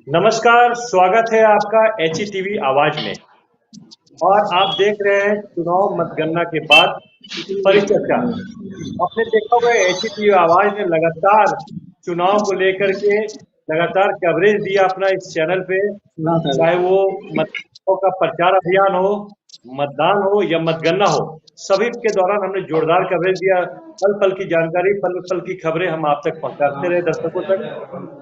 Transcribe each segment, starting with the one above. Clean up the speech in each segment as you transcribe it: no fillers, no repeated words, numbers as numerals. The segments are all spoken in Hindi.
नमस्कार, स्वागत है आपका एचईटीवी आवाज में। और आप देख रहे हैं चुनाव मतगणना के बाद परिचर्चा। आपने देखा होगा एचईटीवी आवाज ने लगातार चुनाव को लेकर के लगातार कवरेज दिया अपना इस चैनल पे, चाहे वो मतदाताओं का प्रचार अभियान हो, मतदान हो या मतगणना हो, सभी के दौरान हमने जोरदार कवरेज दिया। पल पल की जानकारी, पल पल की खबरें हम आप तक पहुंचाते रहे दर्शकों तक।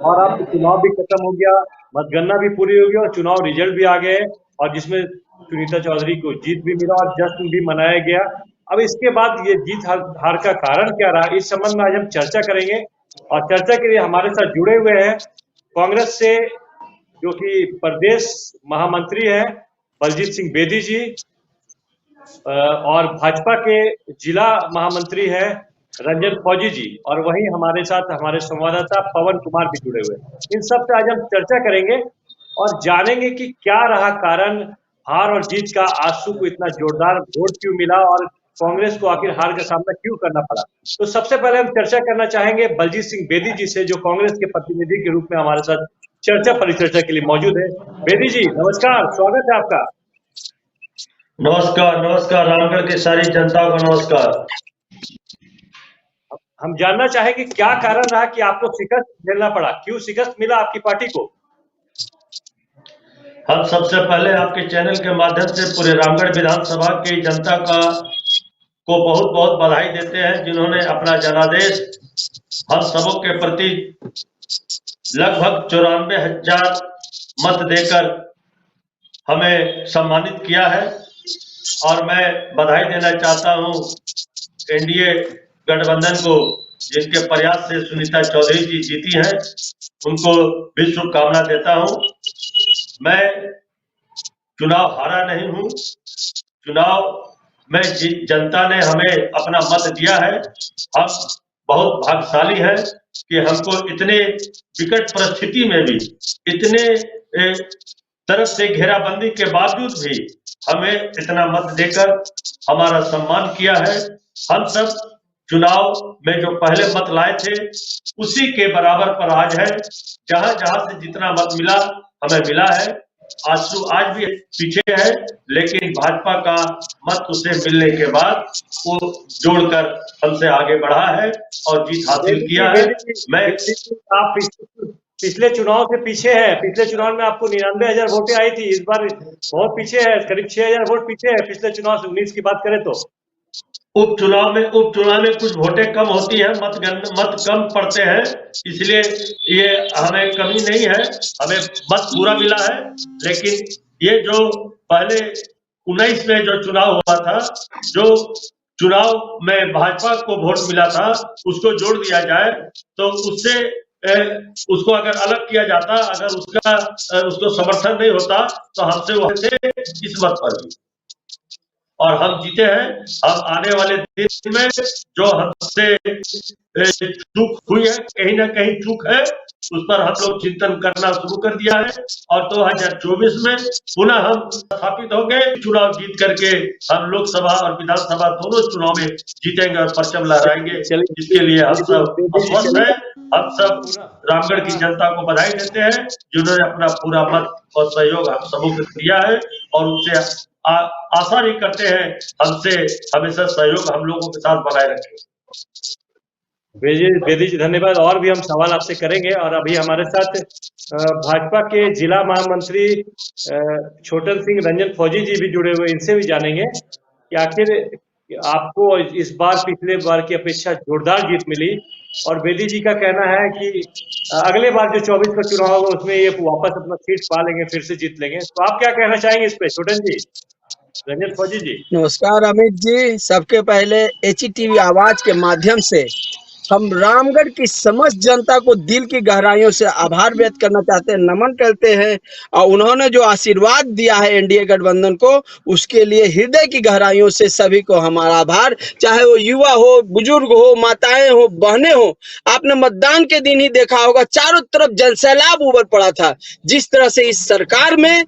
और अब चुनाव भी खत्म हो गया, मतगणना भी पूरी हो गई और चुनाव रिजल्ट भी आ गए, और जिसमें सुनीता चौधरी को जीत भी मिला और जश्न भी मनाया गया। अब इसके बाद ये जीत हार का कारण क्या रहा, इस संबंध में आज हम चर्चा करेंगे। और चर्चा के लिए हमारे साथ जुड़े हुए हैं कांग्रेस से, जो कि प्रदेश महामंत्री है बलजीत सिंह बेदी जी, और भाजपा के जिला महामंत्री है रंजन फौजी जी, और वहीं हमारे साथ हमारे संवाददाता पवन कुमार भी जुड़े हुए हैं। इन सब से आज हम चर्चा करेंगे और जानेंगे कि क्या रहा कारण हार और जीत का, आजसू को इतना जोरदार वोट क्यों मिला और कांग्रेस को आखिर हार का सामना क्यों करना पड़ा। तो सबसे पहले हम चर्चा करना चाहेंगे बलजीत सिंह बेदी जी से, जो कांग्रेस के प्रतिनिधि के रूप में हमारे साथ चर्चा परिचर्चा के लिए मौजूद है। बेदी जी नमस्कार, स्वागत है आपका। नमस्कार नमस्कार, रामगढ़ की सारी जनता को नमस्कार। हम जानना चाहेंगे क्या कारण रहा कि आपको शिकस्त झेलना पड़ा, क्यों शिकस्त मिला आपकी पार्टी को। हम सबसे पहले आपके चैनल के माध्यम से पूरे रामगढ़ विधानसभा की जनता को बहुत बहुत बधाई देते हैं, जिन्होंने अपना जनादेश हम सबों के प्रति लगभग 94,000 मत देकर हमें सम्मानित किया है। और मैं बधाई देना चाहता हूं एनडीए गठबंधन को, जिनके प्रयास से सुनीता चौधरी जी जीती हैं, उनको भी शुभकामना देता हूं। मैं चुनाव हारा नहीं हूं, चुनाव में जनता ने हमें अपना मत दिया है। हम बहुत भाग्यशाली हैं कि हमको इतने विकट परिस्थिति में भी, इतने तरफ से घेराबंदी के बावजूद भी हमें इतना मत देकर हमारा सम्मान किया है। हम सब चुनाव में जो पहले मत लाए थे उसी के बराबर पर आज है। जहां जहां से जितना मत मिला हमें मिला है। आजसू आज भी पीछे है, लेकिन भाजपा का मत उसे मिलने के बाद वो जोड़कर हमसे आगे बढ़ा है और जीत हासिल किया है। मैं आप पिछले चुनाव से पीछे है। पिछले चुनाव में आपको 99,000 वोटें आई थी, इस बार बहुत पीछे है, करीब 6,000 वोट पीछे है पिछले चुनाव से। 19 की बात करें तो उपचुनाव में कुछ वोटें कम होती है, मत कम पड़ते हैं, इसलिए ये हमें कमी नहीं है, हमें मत पूरा मिला है। लेकिन ये जो पहले 19 में जो चुनाव हुआ था, जो चुनाव में भाजपा को वोट मिला था, उसको जोड़ दिया जाए तो उससे उसको अगर अलग किया जाता, अगर उसको समर्थन नहीं होता तो हमसे वो थे इस मत पर भी, और हम जीते हैं। हम आने वाले दिन में जो हमसे चूक हुई है, कहीं ना कहीं चूक है, उस पर हम लोग चिंतन करना शुरू कर दिया है। और 2024 में पुनः हम स्थापित हो गए, चुनाव जीत करके हम लोकसभा और विधानसभा दोनों चुनाव में जीतेंगे और परचम लहराएंगे। इसके लिए हम सब आश्वस्त हैं। हम सब रामगढ़ की जनता को बधाई देते हैं, जिन्होंने अपना पूरा मत और सहयोग हम सबों को दिया है, और उनसे आशा भी करते हैं हमसे हमेशा सहयोग हम लोगों के साथ बनाए रखें। बेदी जी धन्यवाद। और भी हम सवाल आपसे करेंगे। और अभी हमारे साथ भाजपा के जिला महामंत्री छोटन सिंह रंजन फौजी जी भी जुड़े हुए, इनसे भी जानेंगे कि आखिर आपको इस बार पिछले बार की अपेक्षा जोरदार जीत मिली, और बेदी जी का कहना है कि अगले बार जो 24 का चुनाव होगा उसमें ये वापस अपना सीट पा लेंगे, फिर से जीत लेंगे। तो आप क्या कहना चाहेंगे इस पे छोटन जी, रंजन फौजी जी। नमस्कार अमित जी। सबके पहले एचईटीवी आवाज के माध्यम से हम रामगढ़ की समस्त जनता को दिल की गहराइयों से आभार व्यक्त करना चाहते हैं, नमन करते हैं। और उन्होंने जो आशीर्वाद दिया है एनडीए गठबंधन को, उसके लिए हृदय की गहराइयों से सभी को हमारा आभार। चाहे वो युवा हो, बुजुर्ग हो, माताएं हो, बहनें हो। आपने मतदान के दिन ही देखा होगा, चारों तरफ जनसैलाब उमड़ पड़ा था। जिस तरह से इस सरकार में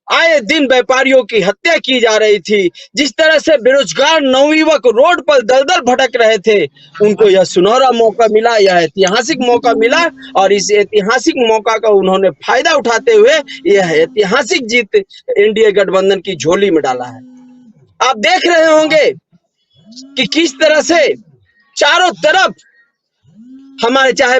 आए दिन व्यापारियों की हत्या की जा रही थी, जिस तरह से बेरोजगार नवयुवक रोड पर दलदल भटक रहे थे, उनको यह सुनहरा मौका मिला, यह ऐतिहासिक मौका मिला और इस ऐतिहासिक मौका का उन्होंने फायदा उठाते हुए यह ऐतिहासिक जीत एनडीए गठबंधन की झोली में डाला है। आप देख रहे होंगे कि किस तरह से चारों तरफ हमारे चाहे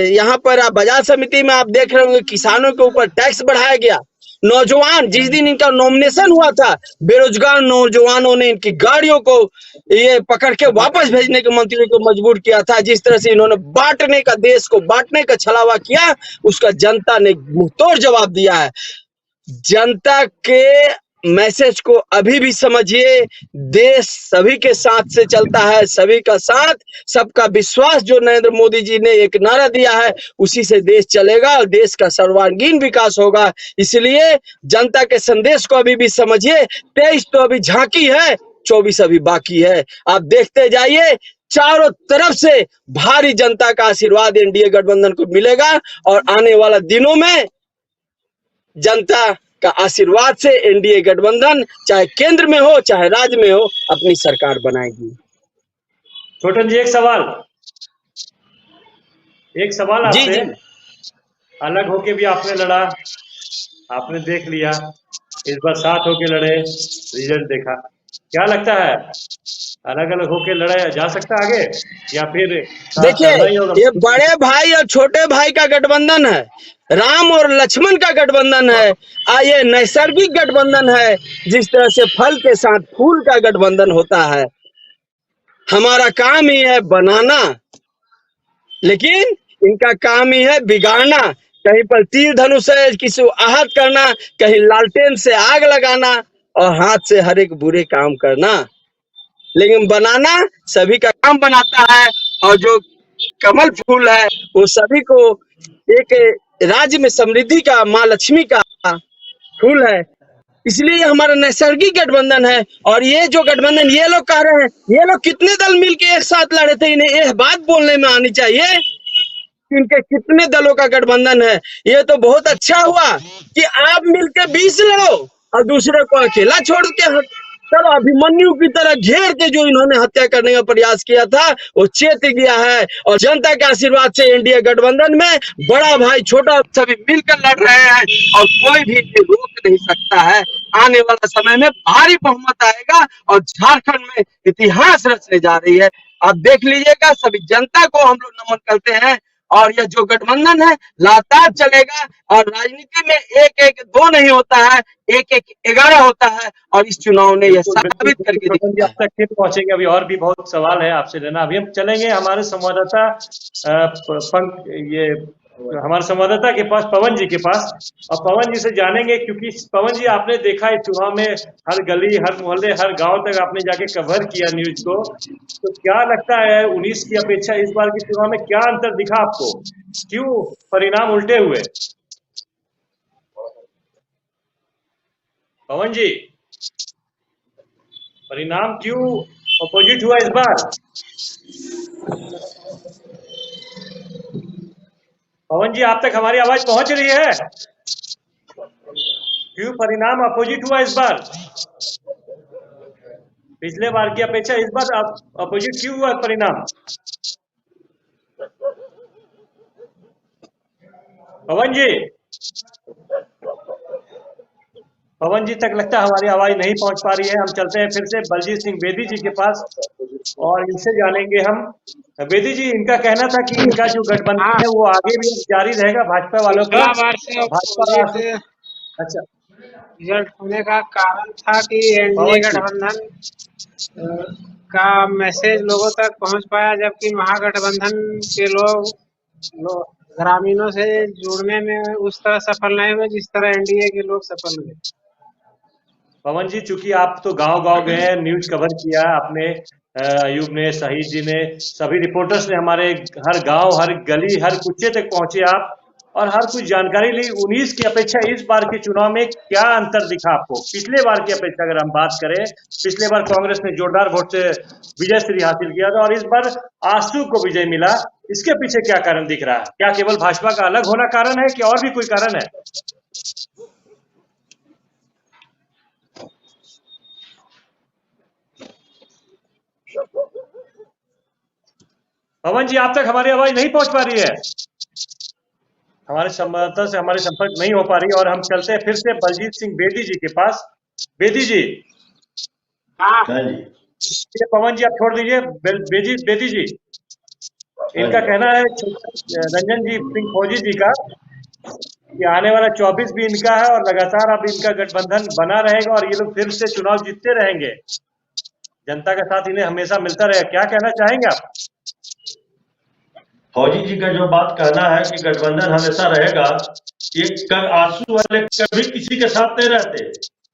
यहाँ पर आप बाजार समिति में आप देख रहे होंगे किसानों के ऊपर टैक्स बढ़ाया गया। नौजवान जिस दिन इनका नॉमिनेशन हुआ था, बेरोजगार नौजवानों ने इनकी गाड़ियों को ये पकड़ के वापस भेजने के मंत्रियों को मजबूर किया था। जिस तरह से इन्होंने बांटने का, देश को बांटने का छलावा किया, उसका जनता ने मुंहतोड़ जवाब दिया है। जनता के मैसेज को अभी भी समझिए। देश सभी के साथ से चलता है, सभी का साथ, सबका विश्वास जो नरेंद्र मोदी जी ने एक नारा दिया है, उसी से देश चलेगा और देश का सर्वांगीण विकास होगा। इसलिए जनता के संदेश को अभी भी समझिए। 23 तो अभी झांकी है, 24 अभी बाकी है। आप देखते जाइए, चारों तरफ से भारी जनता का आशीर्वाद एनडीए गठबंधन को मिलेगा और आने वाला दिनों में जनता का आशीर्वाद से एनडीए गठबंधन चाहे केंद्र में हो चाहे राज्य में हो अपनी सरकार बनाएगी। छोटन जी, एक सवाल जी आपसे। जी अलग होके भी आपने लड़ा, आपने देख लिया, इस बार साथ होके लड़े, रिजल्ट देखा, क्या लगता है अलग अलग होके लड़ा जा सकता है आगे या फिर साथ देखिए, चलना ही होगा? ये बड़े भाई और छोटे भाई का गठबंधन है, राम और लक्ष्मण का गठबंधन है, ये नैसर्गिक गठबंधन है। जिस तरह से फल के साथ फूल का गठबंधन होता है, हमारा काम ही है बनाना, लेकिन इनका काम ही है बिगाड़ना। कहीं पर तीर धनुष से किसी को आहत करना, कहीं लालटेन से आग लगाना और हाथ से हर एक बुरे काम करना। लेकिन बनाना सभी का काम बनाता है और जो कमल फूल है वो सभी को एक राज्य में समृद्धि का, माँ लक्ष्मी का फूल है। इसलिए ये हमारा नैसर्गिक गठबंधन है। और ये जो गठबंधन ये लोग कह रहे हैं, ये लोग कितने दल मिलके एक साथ लड़े थे, इन्हें यह बात बोलने में आनी चाहिए कि इनके कितने दलों का गठबंधन है। ये तो बहुत अच्छा हुआ कि आप मिलके 20 लड़ो और दूसरे को अकेला छोड़ के चलो। अभिमन्यु की तरह घेर के जो इन्होंने हत्या करने का प्रयास किया था वो चेत गया है और जनता के आशीर्वाद से एनडीए गठबंधन में बड़ा भाई छोटा सभी मिलकर लड़ रहे हैं और कोई भी इन्हें रोक नहीं सकता है। आने वाला समय में भारी बहुमत आएगा और झारखंड में इतिहास रचने जा रही है। आप देख लीजिएगा, सभी जनता को हम लोग नमन करते हैं और यह जो गठबंधन है लगातार चलेगा और राजनीति में 1-1-2 नहीं होता है, 1-1-11 होता है और इस चुनाव ने यह साबित करके दिखाया। अब तक फिर पहुंचेंगे, अभी और भी बहुत सवाल है आपसे लेना। अभी हम चलेंगे हमारे संवाददाता हमारे संवाददाता के पास, पवन जी के पास, और पवन जी से जानेंगे, क्योंकि पवन जी आपने देखा इस चुनाव में हर गली, हर मोहल्ले, हर गांव तक आपने जाके कवर किया न्यूज को, तो क्या लगता है 19 की अपेक्षा इस बार के चुनाव में क्या अंतर दिखा आपको? क्यों परिणाम उल्टे हुए? पवन जी, परिणाम क्यों अपोजिट हुआ इस बार? पवन जी, आप तक हमारी आवाज पहुंच रही है? क्यों परिणाम अपोजिट हुआ इस बार? पिछले बार की अपेक्षा इस बार अपोजिट क्यों हुआ परिणाम? पवन जी तक लगता है हमारी आवाज नहीं पहुंच पा रही है। हम चलते हैं फिर से बलजीत सिंह बेदी जी के पास और इनसे जानेंगे हम। बेदी जी, इनका कहना था कि इनका जो गठबंधन है वो आगे भी जारी रहेगा भाजपा वालों का। भाजपा, अच्छा, रिजल्ट होने का कारण था कि एनडीए गठबंधन का मैसेज लोगों तक पहुंच पाया, जबकि महागठबंधन के लोग ग्रामीणों से जुड़ने में उस तरह सफल नहीं हुए जिस तरह एनडीए के लोग सफल हुए। पवन जी, चूंकि आप तो गांव-गांव गए, न्यूज कवर किया आपने, अयूब ने, शहीद जी ने, सभी रिपोर्टर्स ने, हमारे हर गांव, हर गली, हर कुच्चे तक पहुंचे आप और हर कुछ जानकारी ली। 19 की अपेक्षा इस बार के चुनाव में क्या अंतर दिखा आपको? पिछले बार की अपेक्षा अगर हम बात करें, पिछले बार कांग्रेस ने जोरदार वोट से विजय श्री हासिल किया था और इस बार आसू को विजय मिला। इसके पीछे क्या कारण दिख रहा है? क्या केवल भाजपा का अलग होना कारण है कि और भी कोई कारण है? पवन जी, आप तक हमारी आवाज नहीं पहुंच पा रही है, हमारे संवाददाता से हमारे संपर्क नहीं हो पा रही, और हम चलते हैं फिर से बलजीत सिंह बेदी जी के पास। बेदी जी। हाँ हाँ जी। ये पवन जी आप छोड़ दीजिए, बेदी जी, इनका कहना है रंजन जी सिंह फौजी जी का कि आने वाला 24 भी इनका है और लगातार अब इनका गठबंधन बना रहेगा और ये लोग फिर से चुनाव जीतते रहेंगे, जनता का साथ इन्हें हमेशा मिलता रहेगा। क्या कहना चाहेंगे आप? फौजी जी का जो बात कहना है कि गठबंधन हमेशा रहेगा, ये आंसू वाले कभी किसी के साथ नहीं रहते,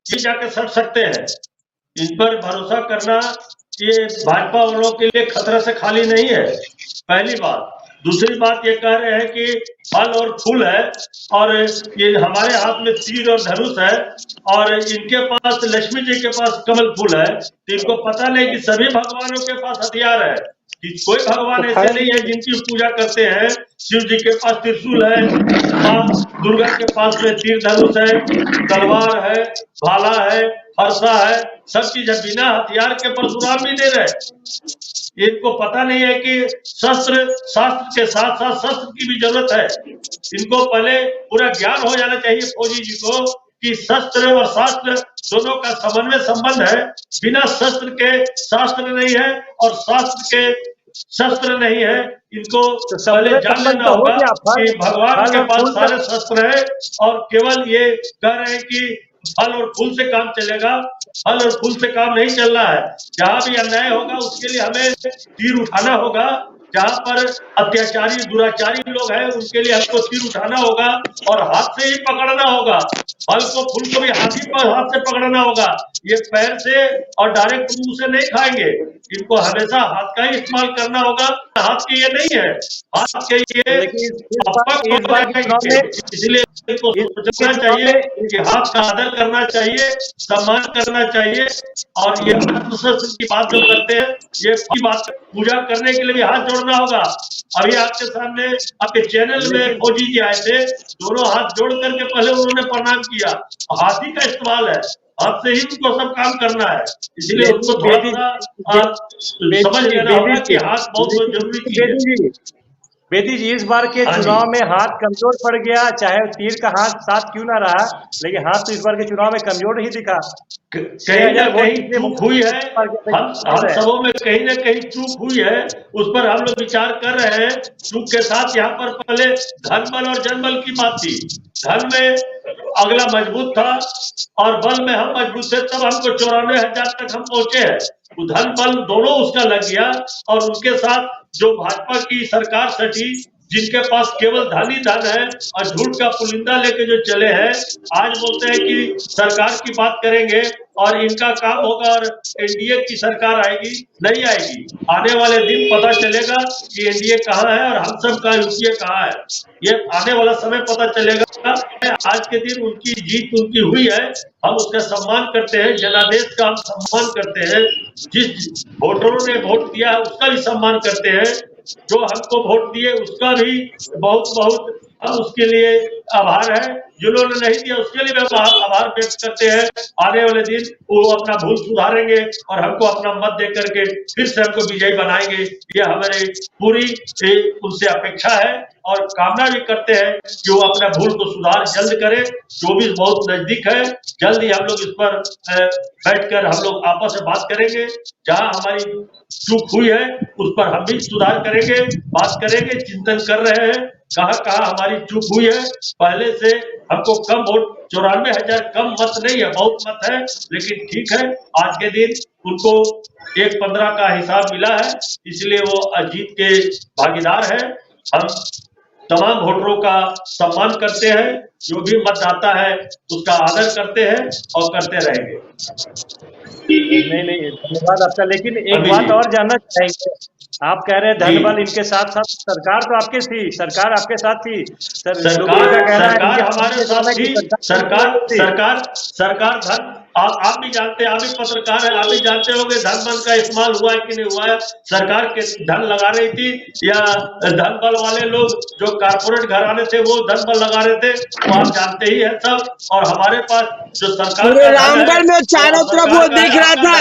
ये जाके सट सकते हैं। इन पर भरोसा करना ये भाजपा वालों के लिए खतरा से खाली नहीं है, पहली बात। दूसरी बात ये कह रहे हैं कि फल और फूल है और ये हमारे हाथ में तीर और धनुष है और इनके पास लक्ष्मी जी के पास कमल फूल है, तो इनको पता नहीं कि सभी भगवानों के पास हथियार है, कि कोई भगवान ऐसे नहीं है जिनकी पूजा करते हैं। शिव जी के पास त्रिशूल है, मां दुर्गा के पास में तीर धनुष है, तलवार है, भाला है, फरसा है, सब चीज है। बिना हथियार के परशुराम भी दे रहे। इनको पता नहीं है कि शास्त्र के साथ साथ शस्त्र की भी जरूरत है। इनको पहले पूरा ज्ञान हो जाना चाहिए फौजी जी को कि शस्त्र और शास्त्र दोनों का समन्वय संबंध है। बिना शस्त्र के शास्त्र नहीं है और शास्त्र के शस्त्र नहीं है। इनको पहले जान लेना होगा कि भगवान के पास सारे शस्त्र है और केवल ये कह रहे हैं कि फल और फूल से काम चलेगा। फल और फूल से काम नहीं चल रहा है। जहां भी अन्याय होगा उसके लिए हमें तीर उठाना होगा। जहां पर अत्याचारी दुराचारी लोग हैं उनके लिए हमको तीर उठाना होगा और हाथ से ही पकड़ना होगा। फल को फूल को भी हाथ से पकड़ना होगा। ये पैर से और डायरेक्ट मुंह से नहीं खाएंगे। इनको हमेशा हाथ का ही इस्तेमाल करना होगा। हाथ के ये नहीं है, हाथ के ये इसलिए इनको सोचना चाहिए कि हाथ का आदर करना चाहिए, सम्मान करना चाहिए। और ये शस्त्र की बात जो करते हैं ये की बात पूजा करने के लिए भी हाथ जोड़ना होगा। अभी आपके सामने आपके चैनल में फौजी जी आए थे, दोनों हाथ जोड़ करके पहले उन्होंने प्रणाम किया। हाथ ही का इस्तेमाल है, हाथ से ही उनको सब काम करना है। इसलिए उनको थोड़ा समझ लेना होगा कि हाथ बहुत जरूरी चीज है। बेदी जी, इस बार के चुनाव में हाथ कमजोर पड़ गया, चाहे तीर का हाथ साथ क्यों ना रहा, लेकिन हाथ तो इस बार के चुनाव में कमजोर ही दिखा। कहीं ना कहीं चूक हुई है, हम सबों में कहीं ना कहीं चूक हुई है, उस पर हम लोग विचार कर रहे हैं। चूक के साथ यहाँ पर पहले धन बल और जनबल की बात थी। धन में अगला मजबूत था और बल में हम मजबूत थे, तब हमको 94,000 तक हम पहुंचे हैं। धन बल दोनों उसका लग गया और उनके साथ जो भाजपा की सरकार सटी, जिनके पास केवल धन ही धन है और झूठ का पुलिंदा लेके जो चले हैं, आज बोलते हैं कि सरकार की बात करेंगे और इनका काम होगा और एनडीए की सरकार आएगी। नहीं आएगी। आने वाले दिन पता चलेगा कि एनडीए कहाँ है और हम सब का यूपीए कहाँ है। ये आने वाला समय पता चलेगा। आज के दिन उनकी जीत उनकी हुई है, हम उसका सम्मान करते हैं। जनादेश का हम सम्मान करते हैं। जिस वोटरों ने वोट दिया है उसका भी सम्मान करते हैं। जो हमको वोट दिए उसका भी बहुत बहुत हम उसके लिए आभार है। जिन्होंने नहीं दिया उसके लिए भी आभार व्यक्त करते हैं। आने वाले दिन वो अपना भूल सुधारेंगे और हमको अपना मत दे करके फिर से हमको विजयी बनाएंगे। ये हमारे पूरी उनसे अपेक्षा है और कामना भी करते हैं कि वो अपना भूल को सुधार जल्द करें। 24 बहुत नजदीक है, जल्द ही हम लोग इस पर बैठकर हम लोग आपस में बात करेंगे। जहां हमारी चूक हुई है उस पर हम भी सुधार करेंगे, बात करेंगे, चिंतन कर रहे हैं कहाँ हमारी चूक हुई है। पहले से हमको कम वोट 94,000 कम मत नहीं है, बहुत मत है, लेकिन ठीक है। आज के दिन उनको 1-15 का हिसाब मिला है, इसलिए वो जीत के भागीदार है। हम तमाम वोटरों का सम्मान करते हैं, जो भी मतदाता है उसका आदर करते हैं और करते रहेंगे। नहीं, धन्यवाद आपका। लेकिन एक बात और जानना चाहेंगे, आप कह रहे हैं धन बल इनके साथ साथ, सरकार तो आपके थी, सरकार आपके साथ थी, सरकार हमारे साथ थी। सरकार धन आप भी जानते हैं, आप भी पत्रकार हैं, आप भी जानते होंगे धन बल का इस्तेमाल हुआ है कि नहीं हुआ है। सरकार के धन लगा रही थी या धन बल वाले लोग जो कारपोरेट घराने थे वो धन बल लगा रहे थे, वो आप जानते ही है सब। और हमारे पास जो सरकार रामगढ़ में चारों तरफ वो दिख रहा था,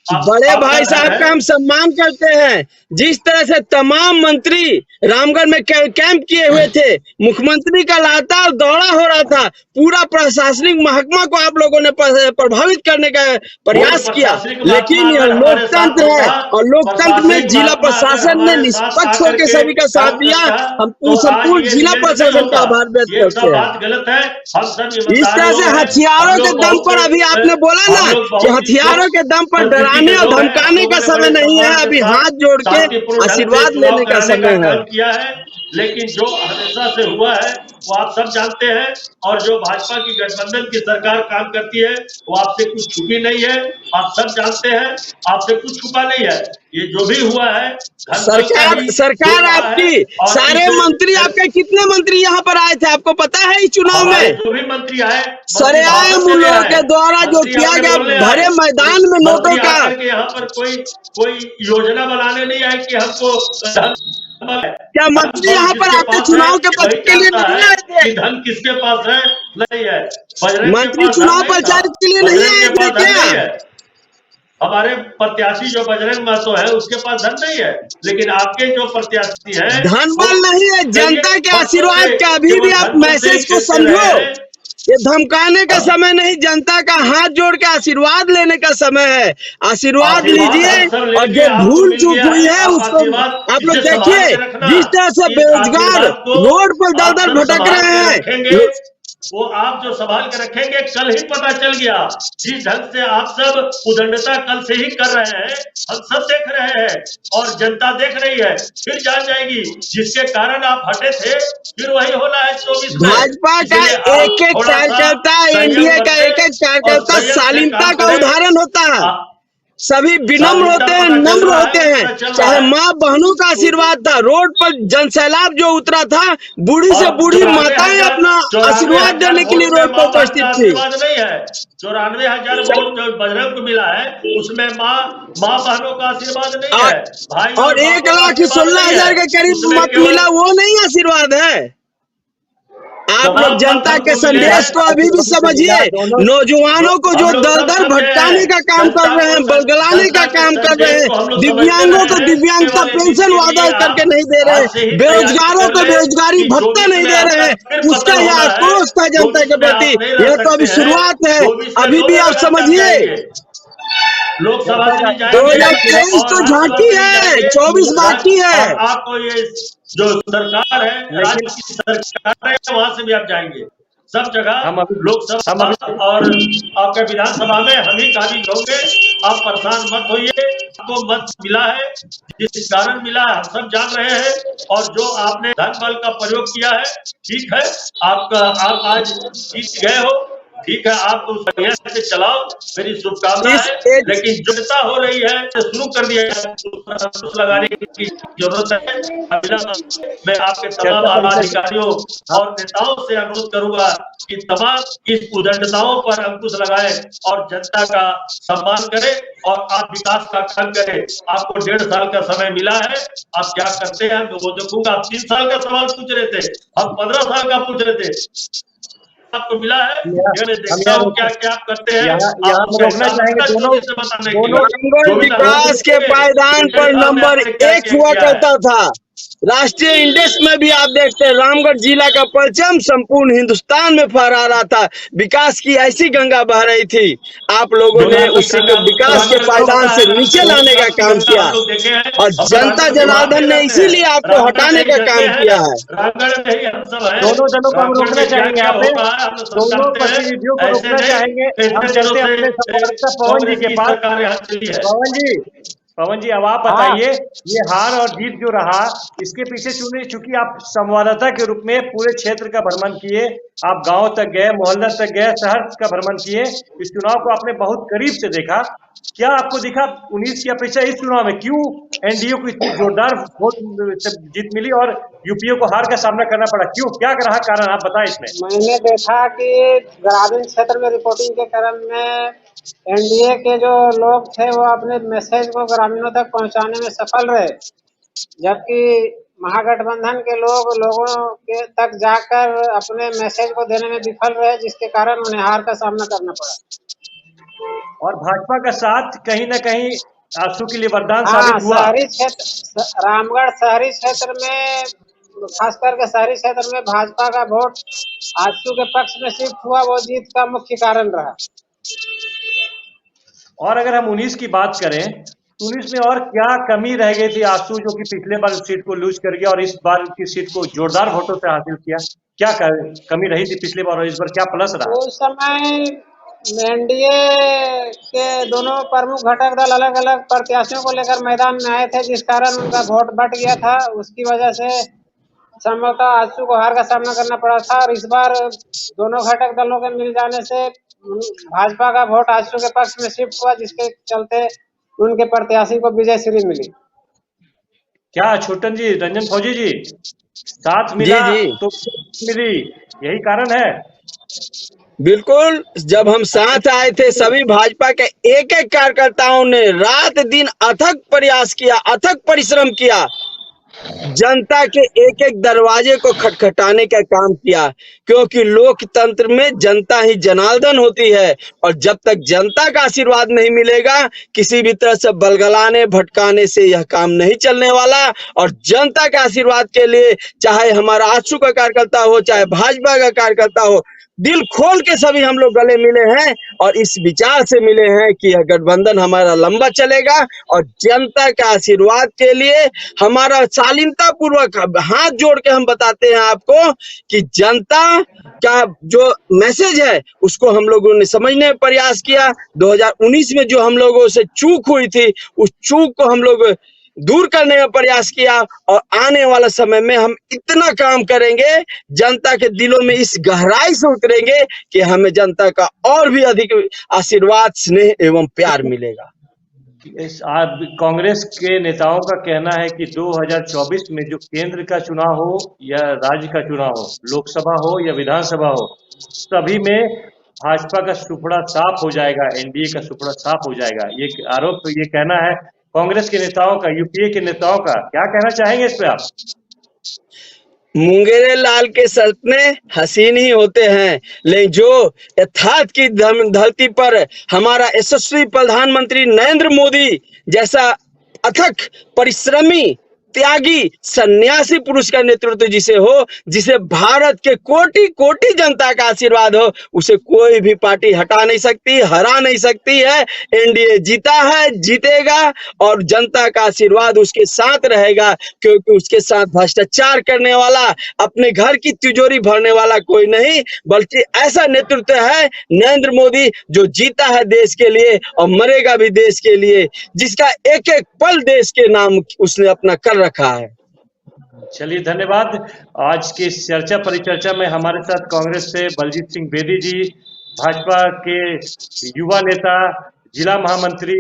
बड़े आपका भाई घर साहब है। का हम सम्मान करते हैं। जिस तरह से तमाम मंत्री रामगढ़ में कैंप किए हुए थे, मुख्यमंत्री का लगातार दौरा हो रहा था, पूरा प्रशासनिक महकमा को आप लोगों ने प्रभावित करने का कोई प्रयास किया, प्रशासनिक लेकिन महात्मा यह अगर हमारे साथ लोकतंत्र है होता, और लोकतंत्र में प्रशासनिक जिला महात्मा अगर प्रशासन ने हमारे साथ निष्पक्ष आकर होकर के सभी का साथ काम दिया। करता, हम तो आज संपूर्ण ये जिला निवेश नहीं प्रशासन का होता। आभार व्यक्त ये सब करते हैं। बात गलत है। हम सब इस ईमानदार तरह से लोग हैं। हथियारों हम के लोग दम पर बहुत अभी आपने बोला ना हम लोग कि बहुत ही हथियारों के दम पर संस्कृति डराने के और लोग हैं। हम धमकाने का लोगों ने समय बड़े नहीं है, सम्मान के अभी साथ हाथ जोड़ के शांतिपूर्ण ढंग से आशीर्वाद चुनाव लेने का कराने का समय है। काम किया है। लेकिन जो हमेशा से हुआ है वो आप सब जानते हैं। और जो भाजपा की गठबंधन की सरकार काम करती है वो आपसे कुछ छुपी नहीं है। आप सब जानते हैं, आपसे कुछ छुपा नहीं है। ये जो भी हुआ है धन बल का ही जो सरकार रहा है। आपकी, और सारे मंत्री आपके, कितने मंत्री यहाँ पर आए थे आपको पता है इस चुनाव हमारे में? जो भी मंत्री आए, मंत्री सरेआम भाषण उन देने लोगों आए, के द्वारा जो मंत्री किया अपने गया बोलने आए। भरे मैदान में नोटों मंत्री का, आकर के यहाँ पर कोई योजना बनाने नहीं आए कि हमको धन क्या मंत्री बल यहाँ पर जिसके आपके पास है चुनाव के वही पत्र के लिए जानता नहीं है आए थे? कि धन किसके पास है नहीं है। बजरंग के मंत्री पास धन चुनाव नहीं था, प्रचार के लिए नहीं बजरंग आए के थे पास धन क्या? नहीं है। हमारे प्रत्याशी जो बजरंग महतो है उसके पास धन नहीं है। लेकिन आपके जो प्रत्याशी हैं धन वो बल नहीं है, कहिए जनता के बच्चों आशीर्वाद का। कि अभी वो भी आप धन बल से ही मैसेज को खेलते समझो, रहे हैं। ये धमकाने का समय नहीं, जनता का हाथ जोड़ के आशीर्वाद लेने का समय है। आशीर्वाद आशीर्वाद लीजिए हम सब और लेंगे। जो आपको भूल मिल चूक गया हुई है, है आप उसको आशीर्वाद आप लोग इसे संभाल देखिए। के रखना। जिस तरह से इस बेरोजगार आशीर्वाद को रोड पर दर आप दर सब भटक संभाल रहे के हैं, रखेंगे। वो आप जो संभाल के रखेंगे कल ही पता चल गया। जिस ढंग से आप सब उदंडता कल से ही कर रहे हैं, हम सब देख रहे हैं और जनता देख रही है। फिर जान जाएगी जिसके कारण आप हटे थे फिर वही होना है 24 में। भाजपा का इसलिए आप एक एक थोड़ा सा कार्यकर्ता, संयम एनडीए का बरतें एक एक और कार्यकर्ता संयम से शालीनता काम का करें। उदाहरण होता है। सभी विनम्र शालीनता होते हैं, पता चल नम्र रहा होते है, हैं। पता चल रहा चाहे है। माँ बहनों का आशीर्वाद था, रोड पर जनसैलाब जो उतरा था, बूढ़ी से और बूढ़ी माताएं अपना 94,000 आशीर्वाद देने के लिए वोट में रोड पर माँ बहन उपस्थित का थी। आशीर्वाद नहीं है। 94,000 वोट जो बजरंग को मिला है उसमें माँ बहनों का आशीर्वाद नहीं है, भाई और और बापों का आशीर्वाद नहीं 1,16,000 के है। करीब उसमें मत केवल मिला, वो नहीं आशीर्वाद है। आप लोग तमाम मत जनता के हमको मिले संदेश हैं। को अभी भी समझिए। नौजवानों को जो हम लोग दर सब दर समझे हैं। भटकाने का काम कर रहे हैं, बलगलाने का जनता के काम कर रहे संदेश हैं, को हम लोग समझते दिव्यांगों रहे को हैं। दिव्यांगता वाले दिन पेंशन के वादा लिए करके आप नहीं दे रहे आज हैं, से ही तैयारी बेरोजगारों कर को ले बेरोजगारी कि भत्ता 24 नहीं में दे रहे आपका हैं, फिर उसका पतन यह होना है। आक्रोश था जनता 24 के में प्रति। आप नहीं रह यह तो सकते अभी हैं। शुरुआत है, 24 में अभी भी लोग आप लगातार समझिए। जाएंगे, लोकसभा से भी जाएंगे 2023 और तो राज्यसभा झांकी से भी है, जाएंगे। 24 बाकी है। और आपको ये जो सरकार है, लेकिन राज्य की सरकार है, वहां से भी आप जाएंगे। सब जगह हम अभी लोकसभा और आपके विधानसभा में हम ही काबिज होंगे। आप परेशान मत होइए। आपको मत मिला है, जिस कारण मिला है हम सब जान रहे हैं। और जो आपने धन बल का प्रयोग किया है ठीक है, आप आज जीत गए हो, ठीक है, आप उस बढ़िया से चलाओ, मेरी शुभकामना इस है। एज लेकिन जनता हो रही है तो शुरू कर दिया है, उस लगाने की जरूरत है। मैं आपके तमाम चर्चा आला परिषद अधिकारियों और नेताओं से अनुरोध करूंगा कि तमाम इस उदंडताओं पर अंकुश लगाएं और जनता का सम्मान करें और आप विकास का काम करें। आपको 1.5 साल का समय मिला है, आप क्या करते हैं वो देखूंगा। आप 3 साल का सवाल पूछ रहे थे, हम 15 साल का पूछ रहे थे। आपको मिला है, मैं देखता हूँ क्या क्या आप करते हैं। यहाँ आप हम रोकना चाहेंगे दोनों बताने दोनों रामगढ़ विकास के पायदान पर नंबर 1 हुआ करता था। राष्ट्रीय इंडेक्स में भी आप देखते हैं रामगढ़ जिला का परचम संपूर्ण हिंदुस्तान में फहरा रहा था। विकास की ऐसी गंगा बह रही थी, आप लोगों ने उसी को विकास के पायदान से नीचे लाने का काम किया और जनता जनार्दन ने इसीलिए आपको हटाने का काम किया है। दोनों दलों को हम रोकना चाहेंगे यहाँ पे, दोनों प्रतिनिधियों को रोकना चाहेंगे। हम चलते हैं अपने संवाददाता पवन जी के पास। पवन जी अब आप बताइए, ये हार और जीत जो रहा इसके पीछे चूंकि आप संवाददाता के रूप में पूरे क्षेत्र का भ्रमण किए, आप गांव तक गए, मोहल्ला तक गए, शहर का भ्रमण किए, इस चुनाव को आपने बहुत करीब से देखा। क्या आपको दिखा 19 की अपेक्षा इस चुनाव में क्यों एनडीए को इतनी जोरदार वोट जीत मिली और यूपीए को हार का सामना करना पड़ा? क्यों, क्या रहा कारण, आप बताएं इसमें। मैंने देखा कि ग्रामीण क्षेत्र में रिपोर्टिंग के क्रम में एनडीए के जो लोग थे वो अपने मैसेज को ग्रामीणों तक पहुंचाने में सफल रहे, जबकि महागठबंधन के लोगों के तक जाकर अपने मैसेज को देने में विफल रहे, जिसके कारण उन्हें हार का सामना करना पड़ा। और भाजपा का साथ कहीं ना कहीं आजसू के लिए वरदान हाँ, साबित हुआ। शहरी क्षेत्र रामगढ़ शहरी क्षेत्र में, खास करके शहरी क्षेत्र में भाजपा का वोट आजसू के पक्ष में शिफ्ट हुआ, वो जीत का मुख्य कारण रहा। और अगर हम 19 की बात करें तो 19 में और क्या कमी रह गई थी आजसू, जो कि पिछले बार सीट को लूज कर गया और इस बार की सीट को जोरदार वोटों से हासिल किया? क्या कमी रही थी पिछले बार और इस बार क्या प्लस रहा? उस समय एनडीए के दोनों प्रमुख घटक दल अलग अलग प्रत्याशियों को लेकर मैदान में आए थे, जिस कारण उनका वोट बट गया था। उसकी वजह से संभवतः आजसू को हार का सामना करना पड़ा था, और इस बार दोनों घटक दलों के मिल जाने से भाजपा का वोट आजसू के पक्ष में शिफ्ट हुआ, जिसके चलते उनके प्रत्याशी को विजय श्री मिली। क्या छोटन जी, रंजन फौजी जी, साथ जी मिला जी तो मिली, यही कारण है? बिल्कुल। जब हम साथ आए थे सभी भाजपा के एक एक कार्यकर्ताओं ने रात दिन अथक प्रयास किया, अथक परिश्रम किया, जनता के एक एक दरवाजे को खटखटाने का काम किया, क्योंकि लोकतंत्र में जनता ही जनार्दन होती है। और जब तक जनता का आशीर्वाद नहीं मिलेगा, किसी भी तरह से बलगलाने भटकाने से यह काम नहीं चलने वाला। और जनता के आशीर्वाद के लिए चाहे हमारा आजसू का कार्यकर्ता हो, चाहे भाजपा का कार्यकर्ता हो, दिल खोल के सभी हम लोग गले मिले हैं और इस विचार से मिले हैं कि यह गठबंधन हमारा लंबा चलेगा। और जनता के आशीर्वाद के लिए हमारा शालीनता पूर्वक हाथ जोड़ के हम बताते हैं आपको कि जनता का जो मैसेज है उसको हम लोगों ने समझने का प्रयास किया। 2019 में जो हम लोगों से चूक हुई थी, उस चूक को हम लोग दूर करने का प्रयास किया, और आने वाला समय में हम इतना काम करेंगे, जनता के दिलों में इस गहराई से उतरेंगे कि हमें जनता का और भी अधिक आशीर्वाद, स्नेह एवं प्यार मिलेगा। कांग्रेस के नेताओं का कहना है कि 2024 में जो केंद्र का चुनाव हो या राज्य का चुनाव हो, लोकसभा हो या विधानसभा हो, सभी में भाजपा का सुपड़ा साफ हो जाएगा, एनडीए का सुपड़ा साफ हो जाएगा। ये आरोप, ये कहना है कांग्रेस के नेताओं का, यूपीए के नेताओं का। क्या कहना चाहेंगे इस पे आप? मुंगेरे लाल के सपने हसीन ही होते हैं, लेकिन जो यथार्थ की धरती पर हमारा यशस्वी प्रधानमंत्री नरेंद्र मोदी जैसा अथक परिश्रमी, त्यागी, सन्यासी पुरुष का नेतृत्व जिसे हो, जिसे भारत के कोटि कोटि जनता का आशीर्वाद हो, उसे कोई भी पार्टी हटा नहीं सकती, हरा नहीं सकती है। एनडीए जीता है, जीतेगा, और जनता का आशीर्वाद उसके साथ रहेगा, क्योंकि उसके साथ भ्रष्टाचार करने वाला, अपने घर की तिजोरी भरने वाला कोई नहीं, बल्कि ऐसा नेतृत्व है नरेंद्र मोदी, जो जीता है देश के लिए और मरेगा भी देश के लिए, जिसका एक एक पल देश के नाम उसने अपना कर रखा है। चलिए, धन्यवाद। आज की इस चर्चा परिचर्चा में हमारे साथ कांग्रेस से बलजीत सिंह बेदी जी, भाजपा के युवा नेता जिला महामंत्री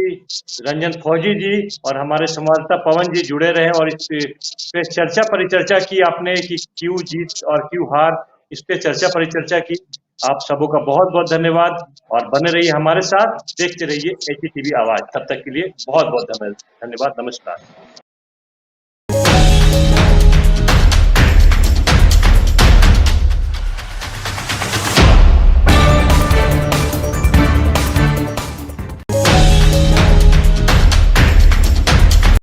रंजन फौजी जी और हमारे संवाददाता पवन जी जुड़े रहे और इस पे चर्चा परिचर्चा की आपने कि क्यों जीत और क्यों हार, इस पे चर्चा परिचर्चा की। आप सबों का बहुत बहुत धन्यवाद और बने रहिए हमारे साथ, देखते रहिए एचटीवी आवाज। तब तक के लिए बहुत बहुत धन्यवाद, नमस्कार।